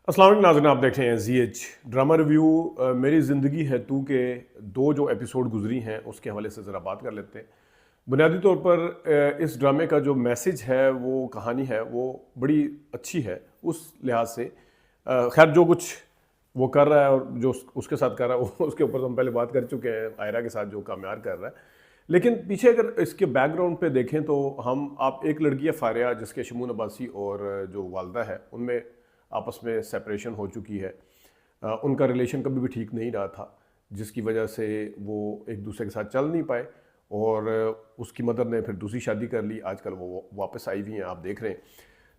अस्सलाम वालेकुम नाज़रीन, आप देख रहे हैं ZH ड्रामा रिव्यू। मेरी ज़िंदगी है तू के दो जो एपिसोड गुजरी हैं उसके हवाले से ज़रा बात कर लेते हैं। बुनियादी तौर पर इस ड्रामे का जो मैसेज है, वो कहानी है, वो बड़ी अच्छी है उस लिहाज से। खैर जो कुछ वो कर रहा है और जो उसके साथ कर रहा है उसके ऊपर तो हम पहले बात कर चुके हैं, आयरा के साथ जो कामयार कर रहा है। लेकिन पीछे अगर इसके बैकग्राउंड पे देखें तो आप एक लड़की है फारिया, जिसके शमून अब्बासी और जो वालदा है उनमें आपस में सेपरेशन हो चुकी है। उनका रिलेशन कभी भी ठीक नहीं रहा था, जिसकी वजह से वो एक दूसरे के साथ चल नहीं पाए और उसकी मदर ने फिर दूसरी शादी कर ली। आजकल वो वापस आई हुई हैं, आप देख रहे हैं।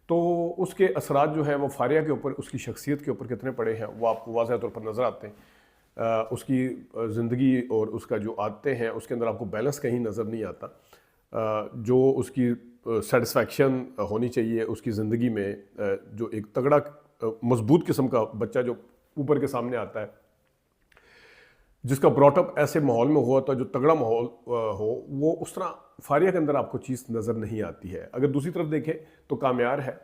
तो उसके असरात जो हैं वो फारिया के ऊपर, उसकी शख्सियत के ऊपर कितने पड़े हैं वो आपको वाज़ह तौर पर नज़र आते हैं। उसकी ज़िंदगी और उसका जो आदतें हैं उसके अंदर आपको बैलेंस कहीं नज़र नहीं आता। जो उसकी सेटिस्फैक्शन होनी चाहिए उसकी ज़िंदगी में, जो एक तगड़ा मजबूत किस्म का बच्चा जो ऊपर के सामने आता है, जिसका ब्रॉटअप ऐसे माहौल में हुआ था, जो तगड़ा माहौल हो, वो उस तरह फारिया के अंदर आपको चीज़ नज़र नहीं आती है। अगर दूसरी तरफ देखें तो कामयार है।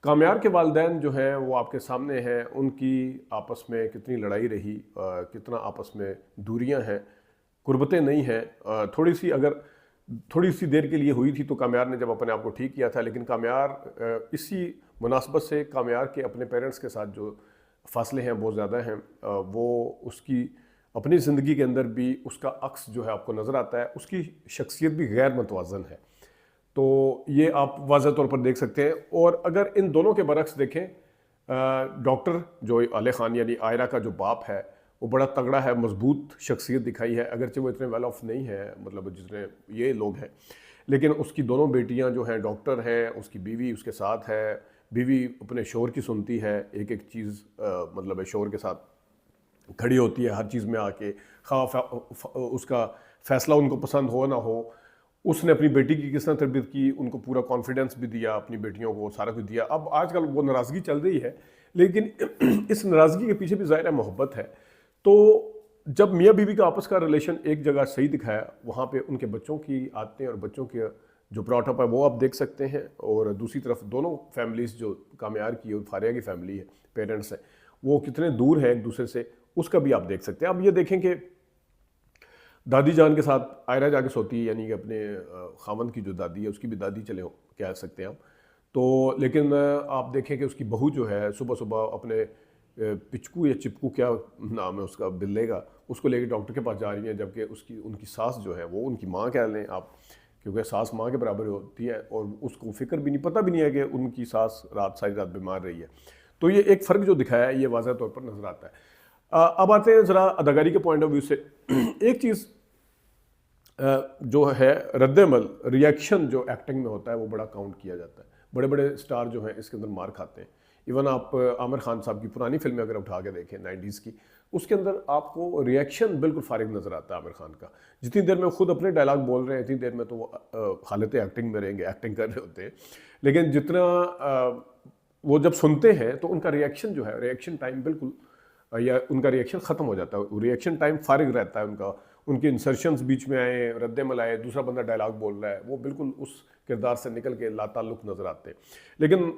कामयार के वालिदैन जो हैं वो आपके सामने हैं, उनकी आपस में कितनी लड़ाई रही, कितना आपस में दूरियां हैं, कुर्बतें नहीं हैं। थोड़ी सी देर के लिए हुई थी तो कामयार ने जब अपने आप को ठीक किया था, लेकिन कामयार इसी मुनासबत से कामयार के अपने पेरेंट्स के साथ जो फासले हैं बहुत ज़्यादा हैं। वो उसकी अपनी ज़िंदगी के अंदर भी उसका अक्स जो है आपको नज़र आता है, उसकी शख्सियत भी गैर मतवाज़न है। तो ये आप वाज़ह तौर पर देख सकते हैं। और अगर इन दोनों के बरक्स देखें, डॉक्टर जो आले खान यानी आयरा का जो बाप है वो बड़ा तगड़ा है, मजबूत शख्सियत दिखाई है, अगरचे वो इतने वेल ऑफ नहीं है मतलब जितने ये लोग हैं। लेकिन उसकी दोनों बेटियां जो हैं डॉक्टर हैं, उसकी बीवी उसके साथ है। बीवी अपने शोहर की सुनती है, एक एक चीज़ मतलब शोहर के साथ खड़ी होती है हर चीज़ में आके, उसका फैसला उनको पसंद हो ना हो। उसने अपनी बेटी की किस तरह तरबियत की, उनको पूरा कॉन्फिडेंस भी दिया, अपनी बेटियों को सारा कुछ दिया। अब आजकल वो नाराज़गी चल रही है, लेकिन इस नाराज़गी के पीछे भी ज़ाहिर है मोहब्बत है। तो जब मियाँ बीवी का आपस का रिलेशन एक जगह सही दिखाया, वहाँ पे उनके बच्चों की आदतें और बच्चों के जो ब्रॉटअप है वो आप देख सकते हैं। और दूसरी तरफ दोनों फैमिलीज़, जो कामयार की और फारिया की फैमिली है, पेरेंट्स हैं, वो कितने दूर हैं एक दूसरे से, उसका भी आप देख सकते हैं। अब ये देखें कि दादी जान के साथ आयरा जाके सोती है, यानी कि अपने खामन की जो दादी है उसकी भी दादी चले कह सकते हैं हम तो। लेकिन आप देखें कि उसकी बहू जो है सुबह सुबह अपने पिचकू या चिपकू, क्या नाम है उसका, बिल्ले का, उसको लेके डॉक्टर के पास जा रही हैं, जबकि उनकी सास जो है वो उनकी माँ कह लें आप, क्योंकि सास माँ के बराबर होती है और उसको फिक्र भी नहीं, पता भी नहीं है कि उनकी सास सारी रात बीमार रही है। तो ये एक फ़र्क जो दिखाया है ये वाज़ह तौर पर नज़र आता है। अब आते हैं ज़रा अदाकारी के पॉइंट ऑफ व्यू से। एक चीज़ जो है रद्दमल, रिएक्शन जो एक्टिंग में होता है वो बड़ा काउंट किया जाता है। बड़े बड़े स्टार जो हैं इसके अंदर मार खाते हैं। इवन आप आमिर खान साहब की पुरानी फिल्में अगर उठा के देखें 90s की, उसके अंदर आपको रिएक्शन बिल्कुल फारिग नज़र आता है आमिर खान का। जितनी देर में खुद अपने डायलॉग बोल रहे हैं इतनी देर में तो वो हालत एक्टिंग में रहेंगे, एक्टिंग कर रहे होते हैं। लेकिन जितना वो जब सुनते हैं तो उनका रिएक्शन जो है, रिएक्शन टाइम बिल्कुल या उनका रिएक्शन ख़त्म हो जाता है, रिएक्शन टाइम फारिग रहता है उनका। उनके इंसर्शंस बीच में आए, रद्दमल आए, दूसरा बंदा डायलॉग बोल रहा है, वो बिल्कुल उस किरदार से निकल के लाताल्लुक नज़र आते हैं। लेकिन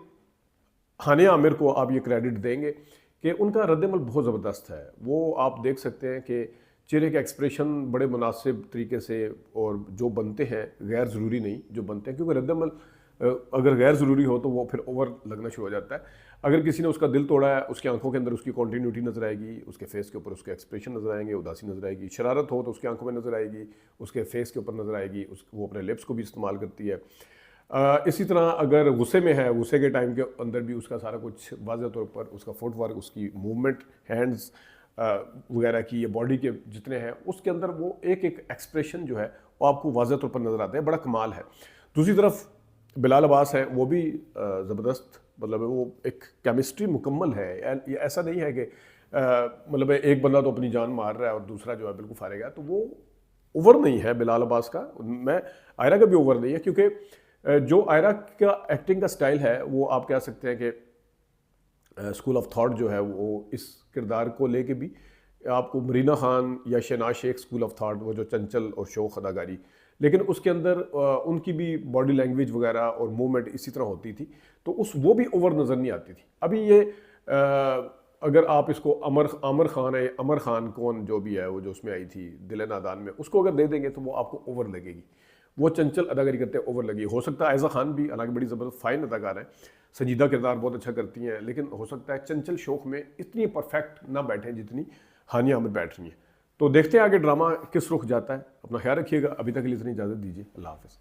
हानिया आमिर को आप ये क्रेडिट देंगे कि उनका रद्दमल बहुत ज़बरदस्त है। वो आप देख सकते हैं कि चेहरे के एक्सप्रेशन बड़े मुनासिब तरीके से, और जो बनते हैं गैर ज़रूरी नहीं जो बनते हैं, क्योंकि रद्दमल अगर गैर ज़रूरी हो तो वो फिर ओवर लगना शुरू हो जाता है। अगर किसी ने उसका दिल तोड़ा है, उसकी आंखों के अंदर उसकी कॉन्टीन्यूटी नज़र आएगी, उसके फेस के ऊपर उसके एक्सप्रेशन नज़र आएंगे, उदासी नज़र आएगी। शरारत हो तो उसकी आंखों में नज़र आएगी, उसके फेस के ऊपर नज़र आएगी, वो अपने लिप्स को भी इस्तेमाल करती है। इसी तरह अगर गुस्से में है, गुस्से के टाइम के अंदर भी उसका सारा कुछ वाज़ह तौर पर, उसका फुटवर्क, उसकी मूवमेंट, हैंड्स वगैरह की, या बॉडी के जितने हैं उसके अंदर वो एक एक एक्सप्रेशन जो है वो आपको वाज़ह तौर पर नज़र आता है। बड़ा कमाल है। दूसरी तरफ बिलाल अब्बास है, वो भी ज़बरदस्त, मतलब वो एक केमिस्ट्री मुकम्मल है। ये ऐसा नहीं है कि मतलब एक बंदा तो अपनी जान मार रहा है और दूसरा जो है बिल्कुल फारेग है, तो वो ओवर नहीं है बिलाल अब्बास का। मैं आयरा का भी ओवर नहीं है, क्योंकि जो आयरा का एक्टिंग का स्टाइल है वो आप कह सकते हैं कि स्कूल ऑफ थॉट जो है वो इस किरदार को लेके भी आपको मरीना खान या Shahnaz Shaikh school of thought, वो जो चंचल और शौक अदाकारी, लेकिन उसके अंदर उनकी भी बॉडी लैंग्वेज वगैरह और मूवमेंट इसी तरह होती थी, तो वो भी ओवर नज़र नहीं आती थी। अभी ये अगर आप इसको अमर खान है, अमर खान कौन जो भी है, वो जो उसमें आई थी दिल नादान में, उसको अगर दे देंगे तो वो आपको ओवर लगेगी। वो चंचल अदाकारी करते हैं, ओवर लगी। हो सकता है आयज़ा खान भी, हालांकि बड़ी ज़बरदस्त फाइन अदाकार है, संजीदा किरदार बहुत अच्छा करती हैं, लेकिन हो सकता है चंचल शौक में इतनी परफेक्ट ना बैठे जितनी हानिया आमिर बैठ रही हैं। तो देखते हैं आगे ड्रामा किस रुख जाता है। अपना ख्याल रखिएगा। अभी तक के लिए इतनी इजाज़त दीजिए। अल्लाह हाफ़िज़।